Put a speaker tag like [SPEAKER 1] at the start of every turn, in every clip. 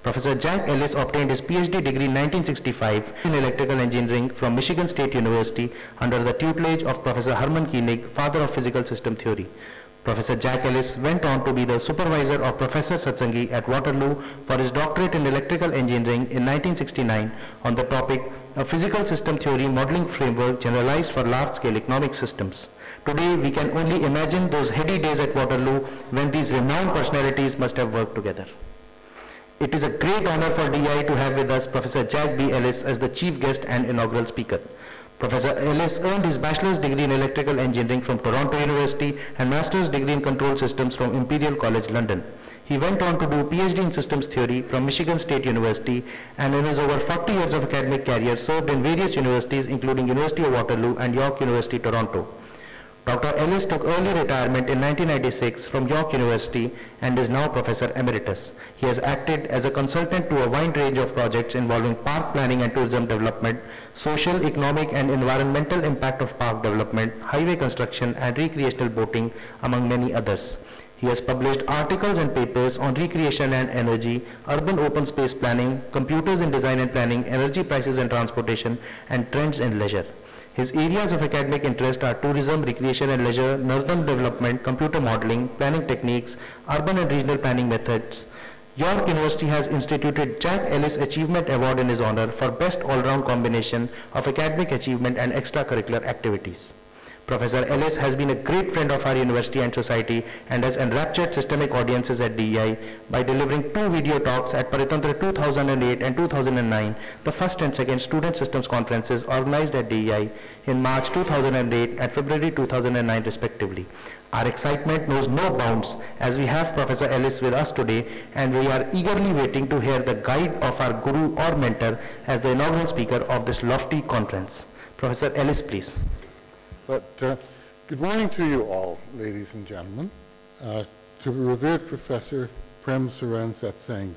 [SPEAKER 1] Professor Jack Ellis obtained his PhD degree in 1965 in electrical engineering from Michigan State University under the tutelage of Professor Hermann Koenig, father of physical system theory. Professor Jack Ellis went on to be the supervisor of Professor Satsangi at Waterloo for his doctorate in electrical engineering in 1969 on the topic A Physical System Theory Modeling Framework Generalized for Large-Scale Economic Systems. Today, we can only imagine those heady days at Waterloo when these renowned personalities must have worked together. It is a great honor for DI to have with us Professor Jack B. Ellis as the chief guest and inaugural speaker. Professor Ellis earned his bachelor's degree in electrical engineering from Toronto University and master's degree in control systems from Imperial College London. He went on to do PhD in systems theory from Michigan State University, and in his over 40 years of academic career served in various universities including University of Waterloo and York University, Toronto. Dr. Ellis took early retirement in 1996 from York University and is now Professor Emeritus. He has acted as a consultant to a wide range of projects involving park planning and tourism development, social, economic, and environmental impact of park development, highway construction, and recreational boating, among many others. He has published articles and papers on recreation and energy, urban open space planning, computers in design and planning, energy prices and transportation, and trends in leisure. His areas of academic interest are tourism, recreation and leisure, northern development, computer modeling, planning techniques, urban and regional planning methods. York University has instituted Jack Ellis Achievement Award in his honor for best all-round combination of academic achievement and extracurricular activities. Professor Ellis has been a great friend of our university and society and has enraptured systemic audiences at DEI by delivering 2 video talks at Paritantra 2008 and 2009, the first and second student systems conferences organized at DEI in March 2008 and February 2009 respectively. Our excitement knows no bounds as we have Professor Ellis with us today, and we are eagerly waiting to hear the guide of our guru or mentor as the inaugural speaker of this lofty conference. Professor Ellis, please.
[SPEAKER 2] Good morning to you all, ladies and gentlemen. To revered Professor Prem Saran Satsangi,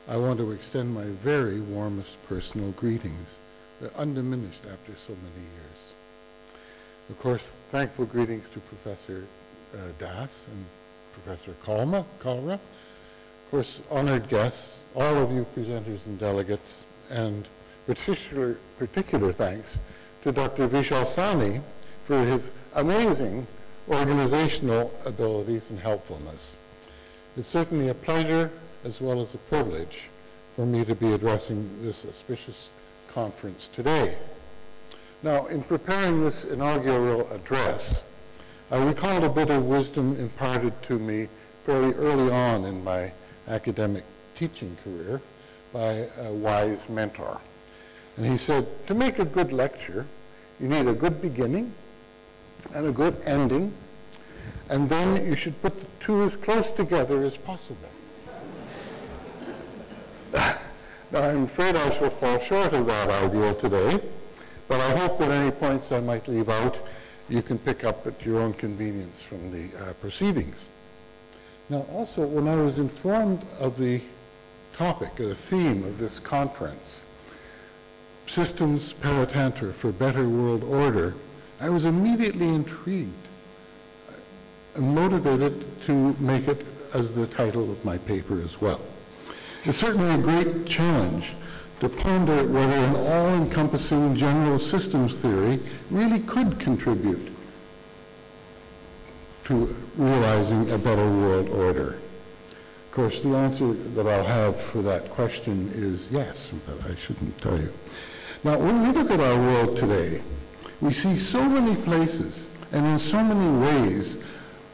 [SPEAKER 2] I want to extend my very warmest personal greetings. They're undiminished after so many years. Of course, thankful greetings to Professor Das and Professor Kalra. Of course, honored guests, all of you presenters and delegates, and particular thanks to Dr. Vishal Sani for his amazing organizational abilities and helpfulness. It's certainly a pleasure as well as a privilege for me to be addressing this auspicious conference today. Now, in preparing this inaugural address, I recalled a bit of wisdom imparted to me fairly early on in my academic teaching career by a wise mentor. And he said, to make a good lecture, you need a good beginning and a good ending, and then you should put the two as close together as possible. Now, I'm afraid I shall fall short of that ideal today, but I hope that any points I might leave out, you can pick up at your own convenience from the proceedings. Now, also, when I was informed of the topic, or the theme of this conference, Systems Paritantra for Better World Order, I was immediately intrigued and motivated to make it as the title of my paper as well. It's certainly a great challenge to ponder whether an all-encompassing general systems theory really could contribute to realizing a better world order. Of course, the answer that I'll have for that question is yes, but I shouldn't tell you. Now, when we look at our world today, we see so many places and in so many ways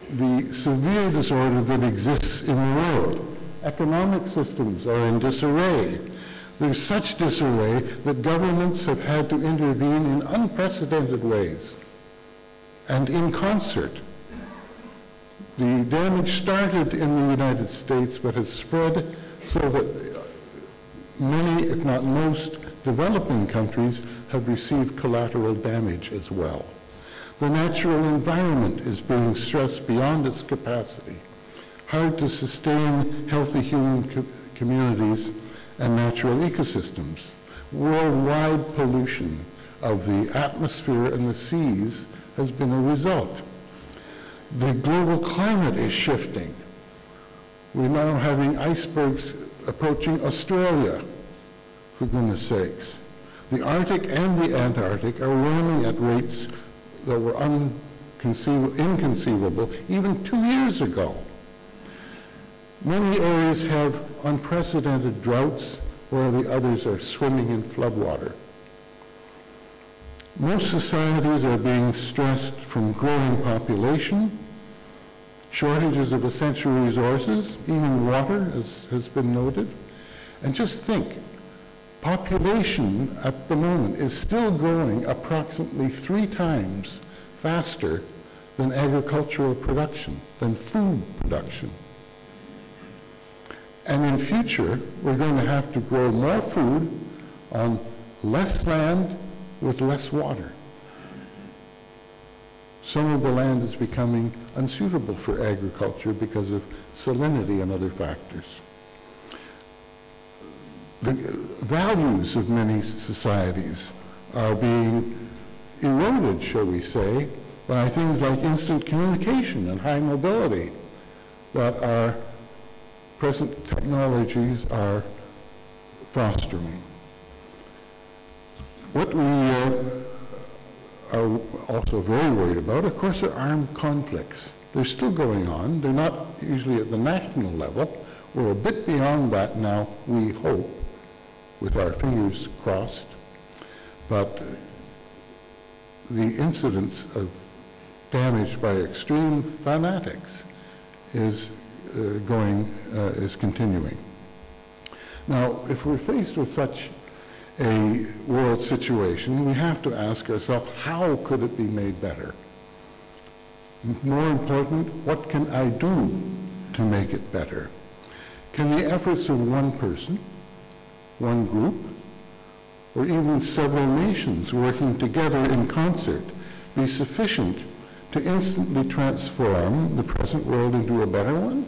[SPEAKER 2] the severe disorder that exists in the world. Economic systems are in disarray. There's such disarray that governments have had to intervene in unprecedented ways and in concert. The damage started in the United States but has spread so that many, if not most, developing countries have received collateral damage as well. The natural environment is being stressed beyond its capacity. Hard to sustain healthy human communities and natural ecosystems. Worldwide pollution of the atmosphere and the seas has been a result. The global climate is shifting. We're now having icebergs approaching Australia, for goodness sakes. The Arctic and the Antarctic are warming at rates that were inconceivable even 2 years ago. Many areas have unprecedented droughts, while the others are swimming in floodwater. Most societies are being stressed from growing population, shortages of essential resources, even water, as has been noted. And just think, population at the moment is still growing approximately 3 times faster than agricultural production, than food production. And in future, we're going to have to grow more food on less land with less water. Some of the land is becoming unsuitable for agriculture because of salinity and other factors. The values of many societies are being eroded, shall we say, by things like instant communication and high mobility that our present technologies are fostering. What we are also very worried about, of course, are armed conflicts. They're still going on. They're not usually at the national level. We're a bit beyond that now, we hope, with our fingers crossed. But the incidence of damage by extreme fanatics is continuing. Now, if we're faced with such a world situation, we have to ask ourselves, how could it be made better? More important, what can I do to make it better? Can the efforts of one person, one group, or even several nations working together in concert be sufficient to instantly transform the present world into a better one?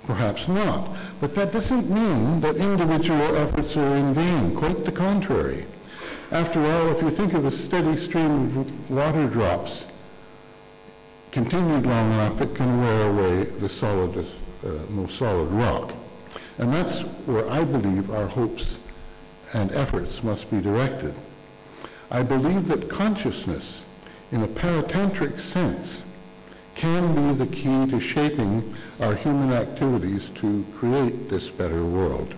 [SPEAKER 2] Perhaps not. But that doesn't mean that individual efforts are in vain. Quite the contrary. After all, if you think of a steady stream of water drops continued long enough, it can wear away the solidest, most solid rock. And that's where I believe our hopes and efforts must be directed. I believe that consciousness, in a paritantric sense, can be the key to shaping our human activities to create this better world.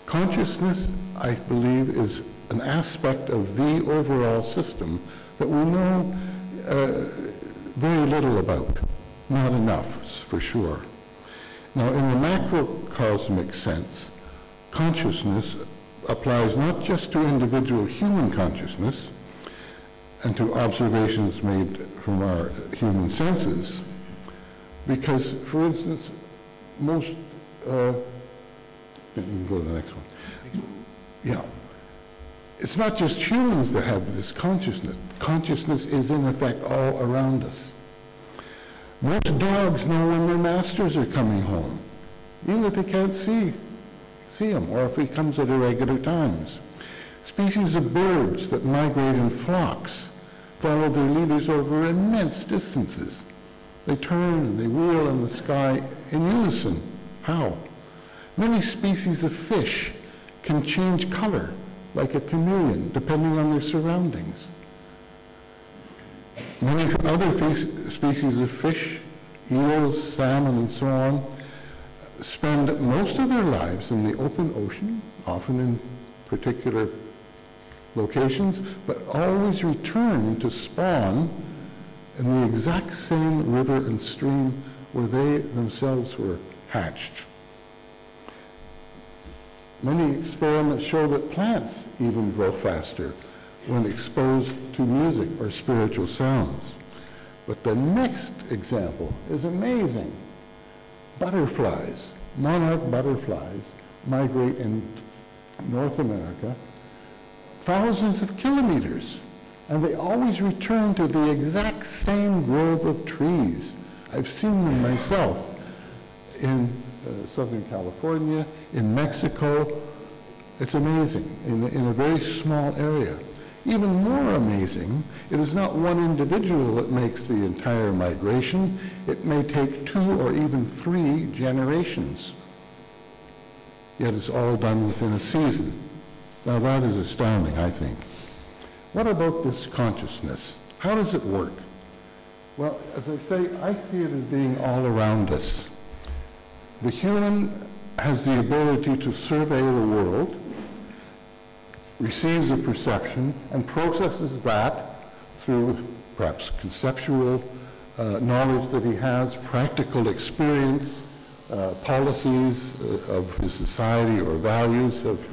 [SPEAKER 2] Consciousness, I believe, is an aspect of the overall system that we know very little about, not enough, for sure. Now, in the macrocosmic sense, consciousness applies not just to individual human consciousness and to observations made from our human senses, because, for instance, most, you can go to the next one. Yeah. It's not just humans that have this consciousness. Consciousness is, in effect, all around us. Most dogs know when their masters are coming home, even if they can't see them, or if he comes at irregular times. Species of birds that migrate in flocks follow their leaders over immense distances. They turn and they wheel in the sky in unison. How? Many species of fish can change color like a chameleon, depending on their surroundings. Many other species of fish, eels, salmon, and so on, spend most of their lives in the open ocean, often in particular locations, but always return to spawn in the exact same river and stream where they themselves were hatched. Many experiments show that plants even grow faster when exposed to music or spiritual sounds. But the next example is amazing. Butterflies, monarch butterflies, migrate in North America thousands of kilometers, and they always return to the exact same grove of trees. I've seen them myself in Southern California, in Mexico. It's amazing, in a very small area. Even more amazing, it is not one individual that makes the entire migration. It may take 2 or even 3 generations. Yet it's all done within a season. Now that is astounding, I think. What about this consciousness? How does it work? Well, as I say, I see it as being all around us. The human has the ability to survey the world, receives a perception, and processes that through perhaps conceptual knowledge that he has, practical experience, policies of his society or values of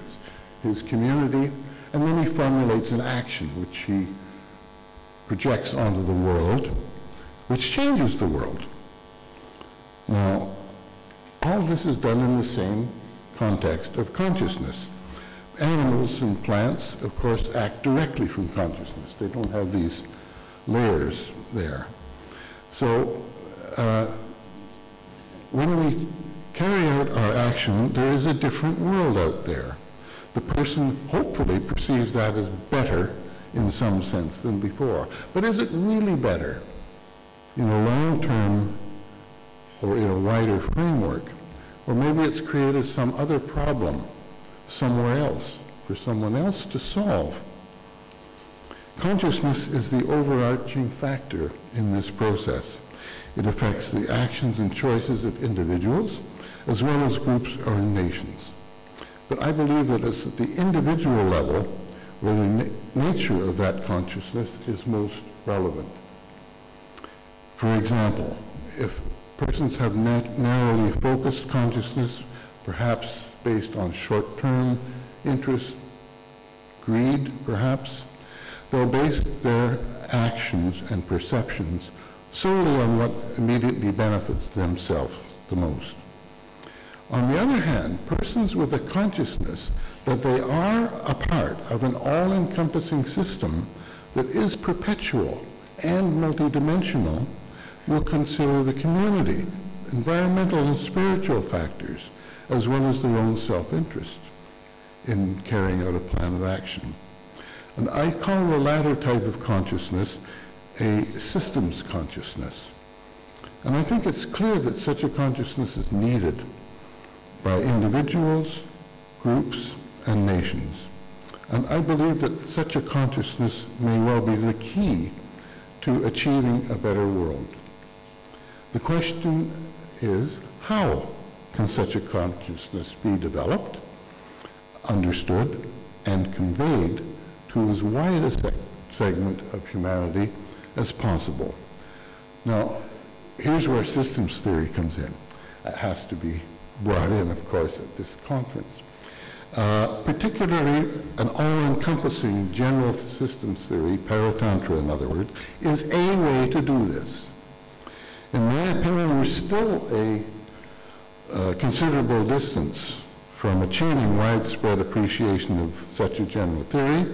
[SPEAKER 2] his community, and then he formulates an action which he projects onto the world, which changes the world. Now, all this is done in the same context of consciousness. Animals and plants, of course, act directly from consciousness. They don't have these layers there. So when we carry out our action, there is a different world out there. The person hopefully perceives that as better in some sense than before. But is it really better in a long term or in a wider framework? Or maybe it's created some other problem somewhere else, for someone else to solve. Consciousness is the overarching factor in this process. It affects the actions and choices of individuals, as well as groups or nations. But I believe that it's at the individual level where the nature of that consciousness is most relevant. For example, if persons have narrowly focused consciousness, perhaps based on short-term interest, greed, perhaps, they'll base their actions and perceptions solely on what immediately benefits themselves the most. On the other hand, persons with a consciousness that they are a part of an all-encompassing system that is perpetual and multidimensional will consider the community, environmental and spiritual factors, as well as their own self-interest in carrying out a plan of action. And I call the latter type of consciousness a systems consciousness. And I think it's clear that such a consciousness is needed by individuals, groups, and nations. And I believe that such a consciousness may well be the key to achieving a better world. The question is, how can such a consciousness be developed, understood, and conveyed to as wide a segment of humanity as possible? Now, here's where systems theory comes in. It has to be brought in, of course, at this conference. Particularly an all-encompassing general systems theory, paritantra in other words, is a way to do this. In my opinion, we're still a considerable distance from achieving widespread appreciation of such a general theory,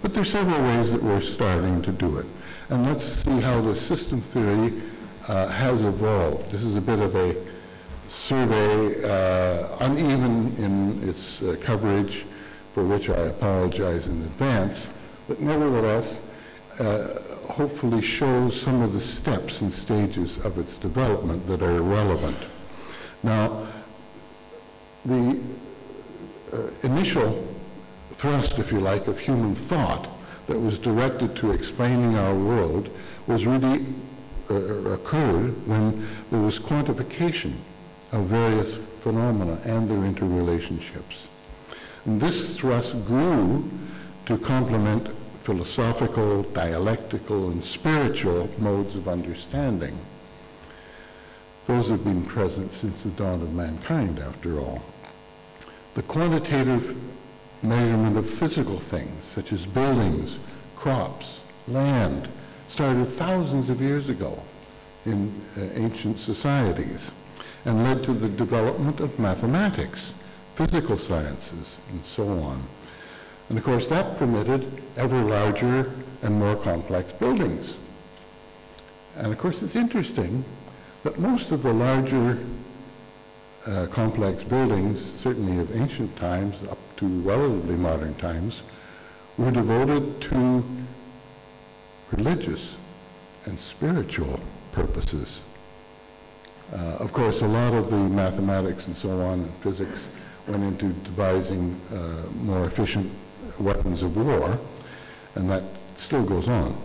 [SPEAKER 2] but there are several ways that we're starting to do it. And let's see how the system theory has evolved. This is a bit of a survey, uneven in its coverage, for which I apologize in advance, but nevertheless, hopefully shows some of the steps and stages of its development that are relevant. Now, the initial thrust, if you like, of human thought that was directed to explaining our world was really occurred when there was quantification of various phenomena and their interrelationships. And this thrust grew to complement philosophical, dialectical, and spiritual modes of understanding. Those have been present since the dawn of mankind, after all. The quantitative measurement of physical things, such as buildings, crops, land, started thousands of years ago in ancient societies and led to the development of mathematics, physical sciences, and so on. And of course, that permitted ever larger and more complex buildings. And of course, it's interesting that most of the larger complex buildings, certainly of ancient times up to relatively modern times, were devoted to religious and spiritual purposes. Of course, a lot of the mathematics and so on and physics went into devising more efficient weapons of war, and that still goes on.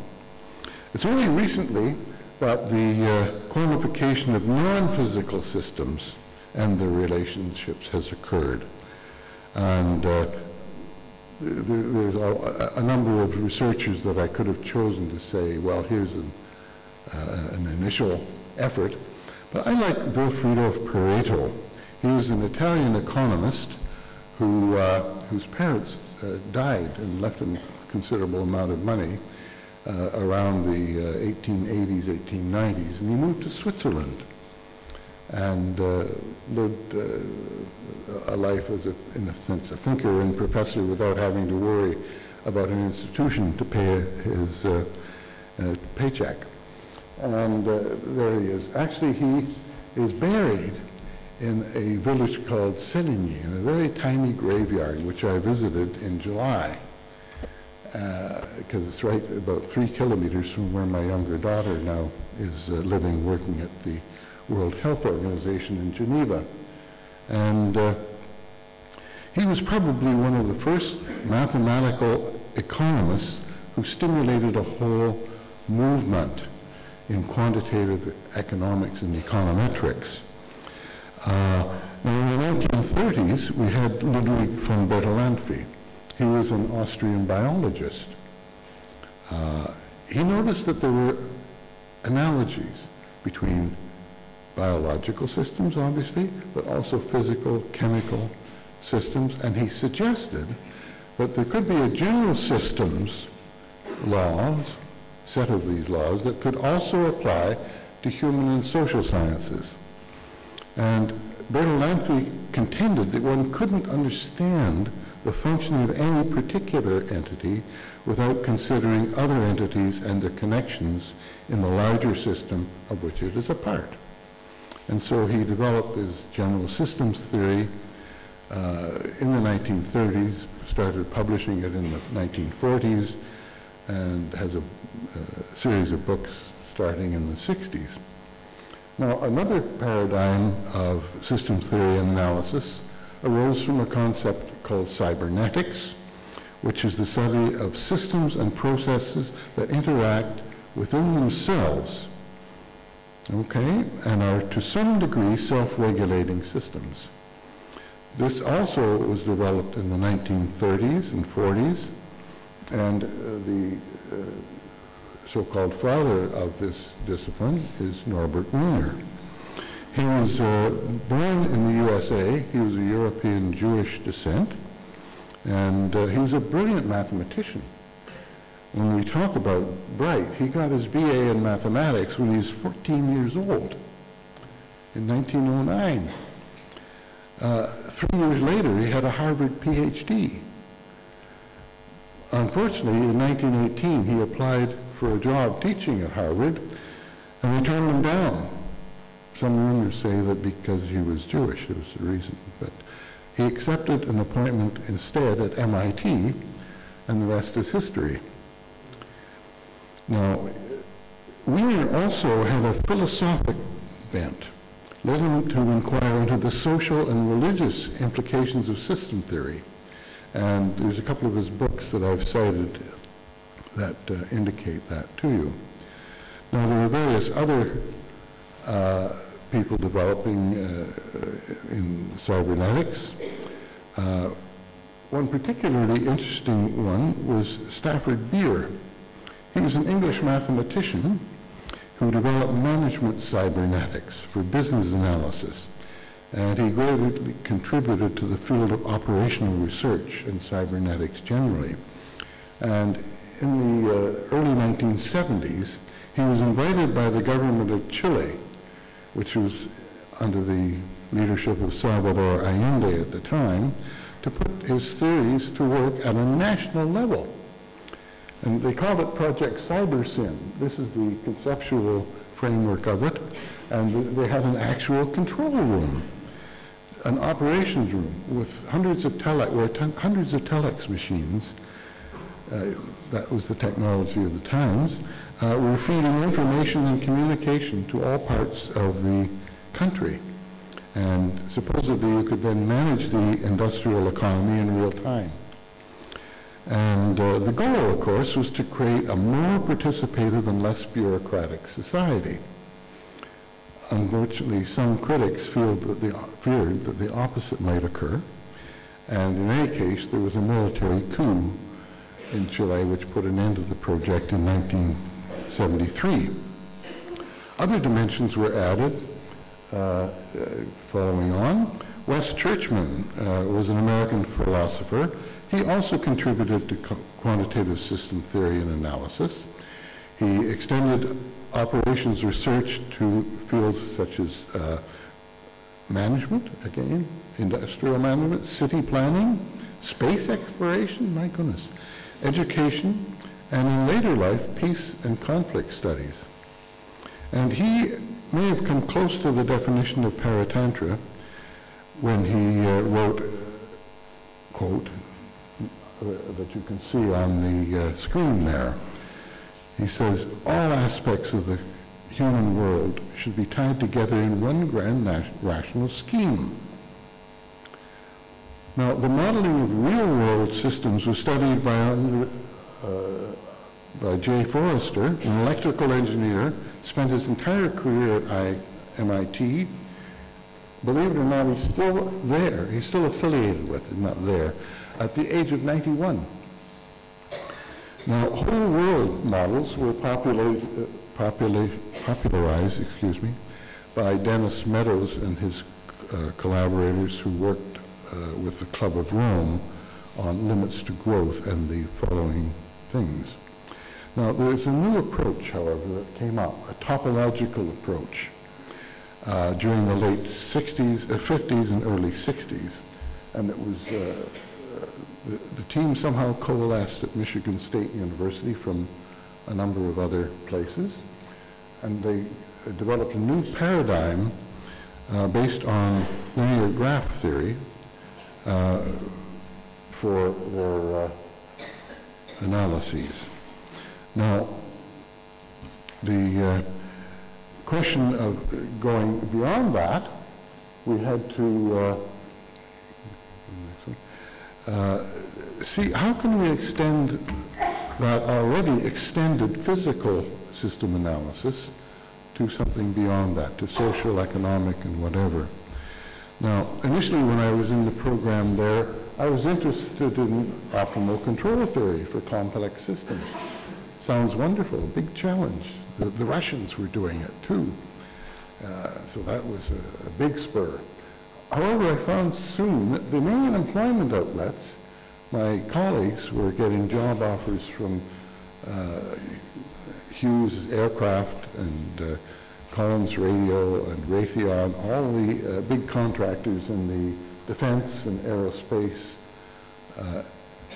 [SPEAKER 2] It's only recently that the quantification of non-physical systems and their relationships has occurred. And there's a number of researchers that I could have chosen to say, well, here's an initial effort. But I like Vilfredo Pareto. He was an Italian economist whose parents died and left him a considerable amount of money around the 1880s, 1890s, and he moved to Switzerland and lived a life as, in a sense, a thinker and professor without having to worry about an institution to pay his paycheck. And there he is. Actually, he is buried in a village called Seligny, in a very tiny graveyard, which I visited in July, because it's right about 3 kilometers from where my younger daughter now is living, working at the World Health Organization in Geneva. And he was probably one of the first mathematical economists who stimulated a whole movement in quantitative economics and econometrics. Now in the 1930s, we had Ludwig von Bertalanffy. He was an Austrian biologist. He noticed that there were analogies between biological systems, obviously, but also physical, chemical systems, and he suggested that there could be a general systems laws, set of these laws, that could also apply to human and social sciences. And Bertalanffy contended that one couldn't understand the function of any particular entity without considering other entities and their connections in the larger system of which it is a part. And so he developed his general systems theory in the 1930s, started publishing it in the 1940s, and has a series of books starting in the 60s. Now, another paradigm of systems theory and analysis arose from a concept called cybernetics, which is the study of systems and processes that interact within themselves, okay, and are to some degree self-regulating systems. This also was developed in the 1930s and 40s, and the so-called father of this discipline is Norbert Wiener. He was born in the USA. He was a European Jewish descent, and he was a brilliant mathematician. When we talk about bright, he got his BA in mathematics when he was 14 years old in 1909. 3 years later, he had a Harvard PhD. Unfortunately, in 1918, he applied for a job teaching at Harvard, and they turned him down. Some rumors say that because he was Jewish, it was the reason. But he accepted an appointment instead at MIT, and the rest is history. Now, Wiener also had a philosophic bent, led him to inquire into the social and religious implications of system theory. And there's a couple of his books that I've cited that indicate that to you. Now, there are various other people developing in cybernetics. One particularly interesting one was Stafford Beer. He was an English mathematician who developed management cybernetics for business analysis. And he greatly contributed to the field of operational research and cybernetics generally. And in the early 1970s, he was invited by the government of Chile, which was under the leadership of Salvador Allende at the time, to put his theories to work at a national level. And they called it Project CyberSyn. This is the conceptual framework of it. And they had an actual control room, an operations room with hundreds of telex machines that was the technology of the times, were feeding information and communication to all parts of the country. And supposedly you could then manage the industrial economy in real time. And the goal, of course, was to create a more participative and less bureaucratic society. Unfortunately, some critics feared that the opposite might occur. And in any case, there was a military coup in Chile which put an end to the project in 1973. Other dimensions were added following on. Wes Churchman was an American philosopher. He also contributed to quantitative system theory and analysis. He extended operations research to fields such as management, again, industrial management, city planning, space exploration, my goodness, education, and in later life, peace and conflict studies. And he may have come close to the definition of paritantra when he wrote, quote, that you can see on the screen there. He says, all aspects of the human world should be tied together in one grand rational scheme. Now, the modeling of real-world systems was studied by Jay Forrester, an electrical engineer, spent his entire career at MIT. Believe it or not, he's still there. He's still affiliated with it, not there, at the age of 91. Now, whole world models were popularized, by Dennis Meadows and his collaborators who worked with the Club of Rome on limits to growth and the following things. Now, there's a new approach, however, that came up, a topological approach during the late 50s and early 60s. And it was, the team somehow coalesced at Michigan State University from a number of other places. And they developed a new paradigm based on linear graph theory for their analyses. Now, the question of going beyond that, we had to see how can we extend that already extended physical system analysis to something beyond that, to social, economic, and whatever. Now, initially when I was in the program there, I was interested in optimal control theory for complex systems. Sounds wonderful, a big challenge. The Russians were doing it too. So that was a big spur. However, I found soon that the main employment outlets, my colleagues were getting job offers from Hughes Aircraft and Collins Radio and Raytheon, all the big contractors in the defense and aerospace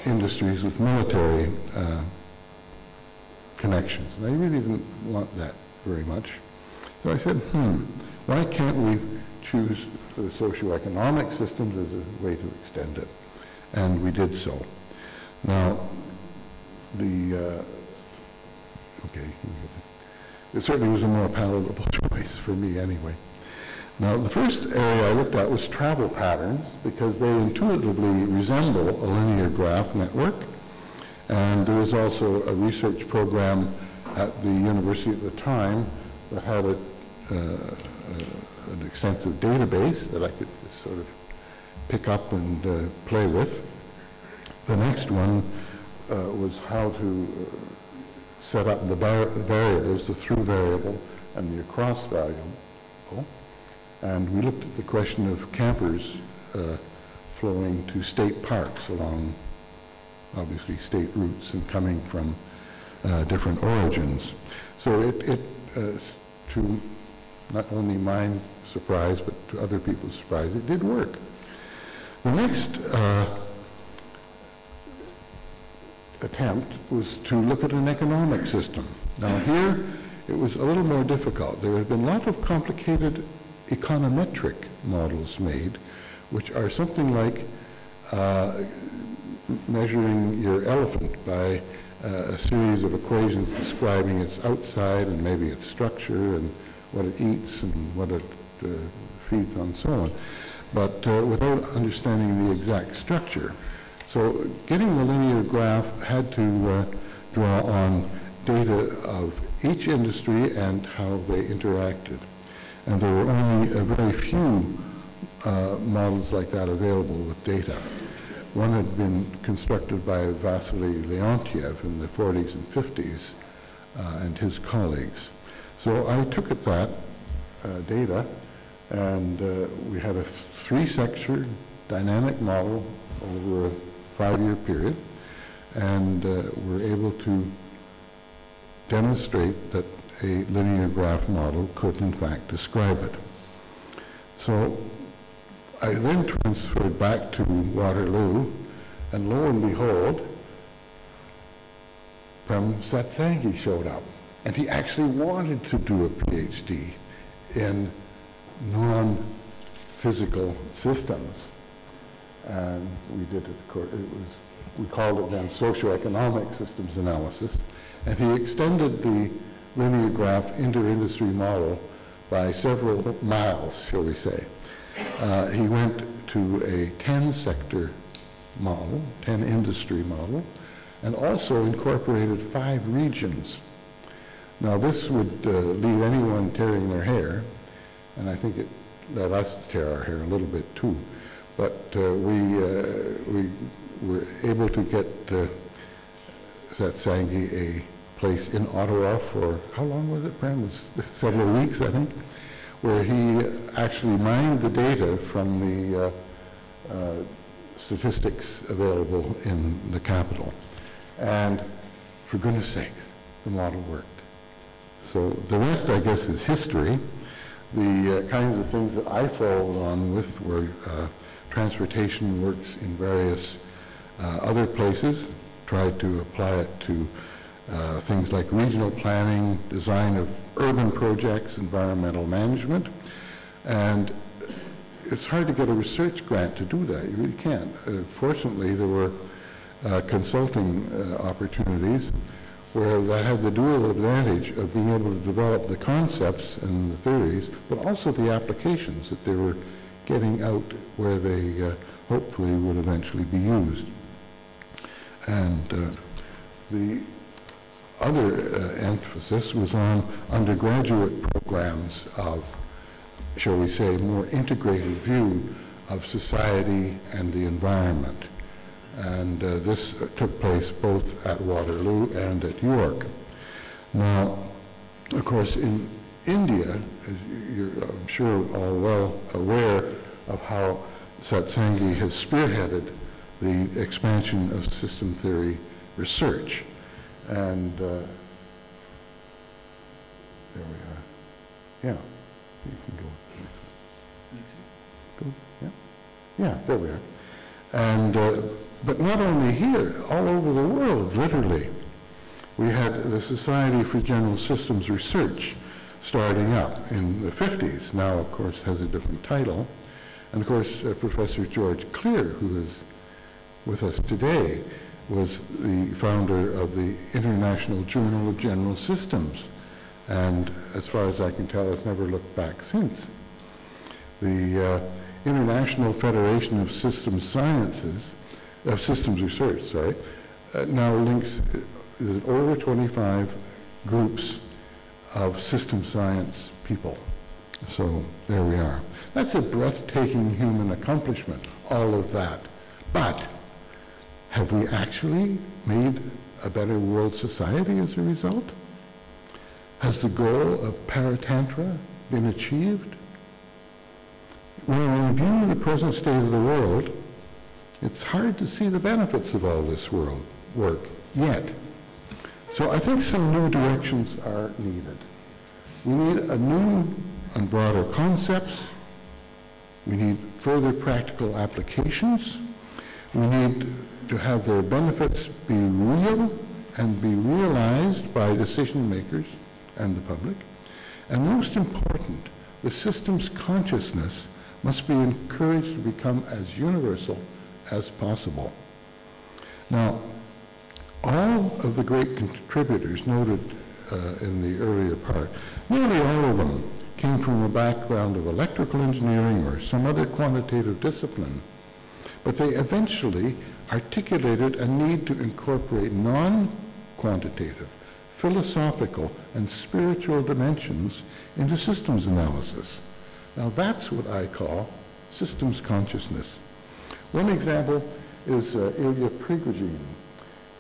[SPEAKER 2] industries with military connections. And I really didn't want that very much. So I said, why can't we choose the socioeconomic systems as a way to extend it? And we did so. Now, it certainly was a more palatable choice for me anyway. Now, the first area I looked at was travel patterns because they intuitively resemble a linear graph network. And there was also a research program at the university at the time that had an extensive database that I could sort of pick up and play with. The next one was how to set up the variables, the through variable and the across variable. And we looked at the question of campers flowing to state parks along, obviously, state routes and coming from different origins. So it to not only my surprise, but to other people's surprise, it did work. The next attempt was to look at an economic system. Now here, it was a little more difficult. There have been a lot of complicated econometric models made, which are something like measuring your elephant by a series of equations describing its outside and maybe its structure and what it eats and what it feeds on and so on, but without understanding the exact structure. So getting the linear graph had to draw on data of each industry and how they interacted. And there were only very few models like that available with data. One had been constructed by Vasily Leontiev in the 40s and 50s and his colleagues. So I took at that data, and we had a three-sector dynamic model over a 5-year period, and were able to demonstrate that a linear graph model could in fact describe it. So I then transferred back to Waterloo, and lo and behold, Prem Satsangi showed up. And he actually wanted to do a PhD in non-physical systems. And we did it, of course, we called it then socioeconomic systems analysis. And he extended the linear graph inter-industry model by several miles, shall we say. He went to a 10-sector model, 10-industry model, and also incorporated 5 regions. Now this would leave anyone tearing their hair, and I think it led us to tear our hair a little bit too. But we were able to get Satsangi a place in Ottawa for, how long was it, Prem? It was several weeks, I think, where he actually mined the data from the statistics available in the capital. And for goodness sakes, the model worked. So the rest, I guess, is history. The kinds of things that I followed on with were transportation works in various other places, tried to apply it to things like regional planning, design of urban projects, environmental management, and it's hard to get a research grant to do that. You really can't. Fortunately, there were consulting opportunities where that had the dual advantage of being able to develop the concepts and the theories, but also the applications that they were getting out where they hopefully would eventually be used. And the other emphasis was on undergraduate programs of, shall we say, more integrated view of society and the environment. And this took place both at Waterloo and at York. Now, of course, in India, as you're, I'm sure, all well aware of how Satsangi has spearheaded the expansion of system theory research. And there we are. Yeah, you can go. Go, yeah. Yeah, there we are. And, but not only here, all over the world, literally. We had the Society for General Systems Research starting up in the 50s. Now, of course, has a different title. And of course, Professor George Clear, who is with us today, was the founder of the International Journal of General Systems. And as far as I can tell, has never looked back since. The International Federation of Systems Sciences, Systems Research, sorry, now links over 25 groups of system science people. So there we are. That's a breathtaking human accomplishment, all of that. But have we actually made a better world society as a result? Has the goal of paritantra been achieved? When we view the present state of the world, it's hard to see the benefits of all this work yet. So I think some new directions are needed. We need a new and broader concepts. We need further practical applications. We need to have their benefits be real and be realized by decision makers and the public. And most important, the system's consciousness must be encouraged to become as universal as possible. Now, all of the great contributors noted in the earlier part, nearly all of them came from a background of electrical engineering or some other quantitative discipline, but they eventually articulated a need to incorporate non-quantitative, philosophical, and spiritual dimensions into systems analysis. Now that's what I call systems consciousness. One example is Ilya Prigogine.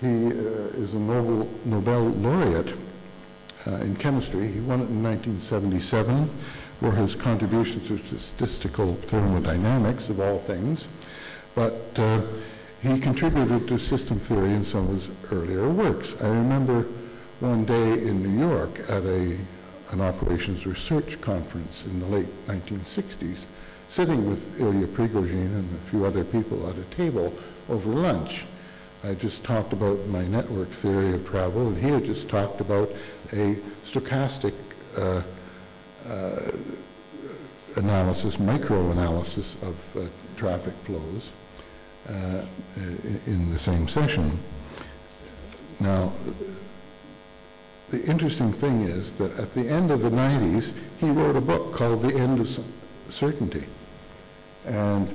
[SPEAKER 2] He is a Nobel laureate in chemistry. He won it in 1977 for his contributions to statistical thermodynamics, of all things. But he contributed to system theory in some of his earlier works. I remember one day in New York at an operations research conference in the late 1960s, sitting with Ilya Prigogine and a few other people at a table over lunch. I just talked about my network theory of travel, and he had just talked about a stochastic analysis, micro-analysis of traffic flows in the same session. Now, the interesting thing is that at the end of the 90s, he wrote a book called The End of Certainty. And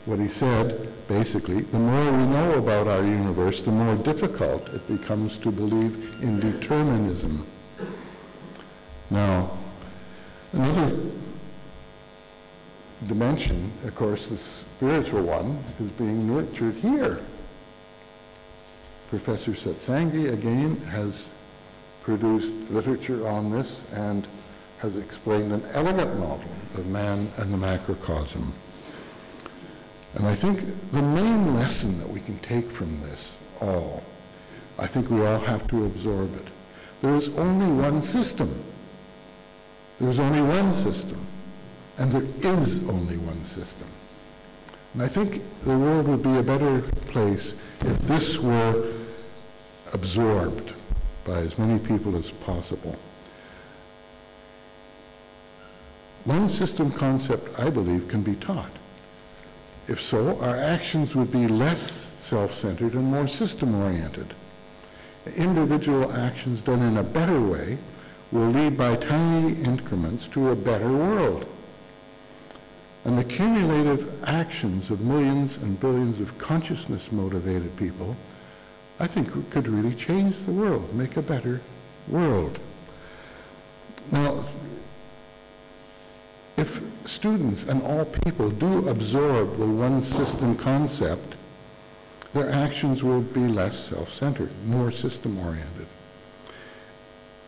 [SPEAKER 2] what he said, basically, the more we know about our universe, the more difficult it becomes to believe in determinism. Now, another dimension, of course, the spiritual one, is being nurtured here. Professor Satsangi, again, has produced literature on this and has explained an elegant model of man and the macrocosm. And I think the main lesson that we can take from this all, I think we all have to absorb it. There is only one system. There is only one system. And there is only one system. And I think the world would be a better place if this were absorbed by as many people as possible. One system concept, I believe, can be taught. If so, our actions would be less self-centered and more system-oriented. Individual actions done in a better way will lead by tiny increments to a better world. And the cumulative actions of millions and billions of consciousness-motivated people, I think, could really change the world, make a better world. Now, if students and all people do absorb the one system concept, their actions will be less self-centered, more system-oriented.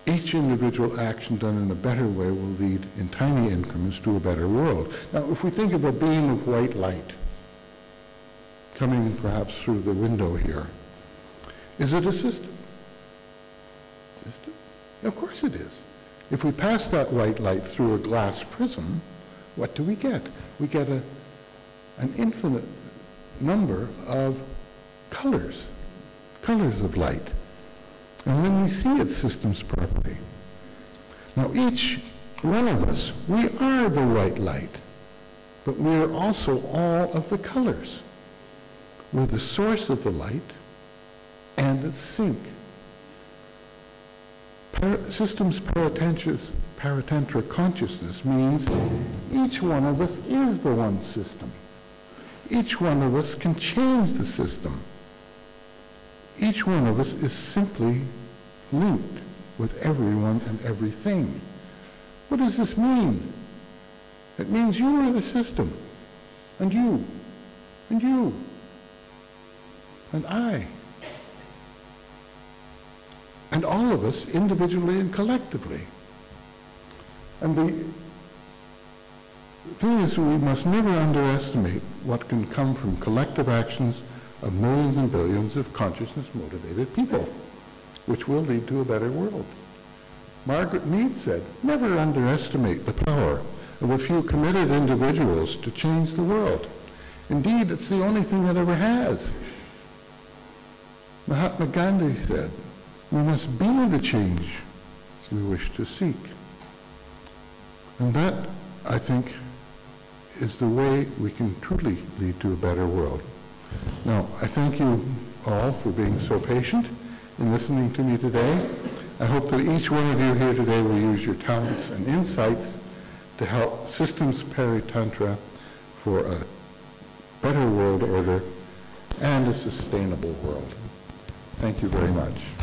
[SPEAKER 2] Each individual action done in a better way will lead in tiny increments to a better world. Now, if we think of a beam of white light coming perhaps through the window here, is it a system? System? Of course it is. If we pass that white light through a glass prism, what do we get? We get an infinite number of colors of light. And then we see its systems property. Now each one of us, we are the white light, but we are also all of the colors. We're the source of the light and its sink. Systems paritantra consciousness means each one of us is the one system. Each one of us can change the system. Each one of us is simply linked with everyone and everything. What does this mean? It means you are the system, and you, and you, and I. And all of us, individually and collectively. And the thing is, we must never underestimate what can come from collective actions of millions and billions of consciousness-motivated people, which will lead to a better world. Margaret Mead said, never underestimate the power of a few committed individuals to change the world. Indeed, it's the only thing that ever has. Mahatma Gandhi said, we must be the change we wish to seek. And that, I think, is the way we can truly lead to a better world. Now, I thank you all for being so patient in listening to me today. I hope that each one of you here today will use your talents and insights to help systems paritantra for a better world order and a sustainable world. Thank you very much.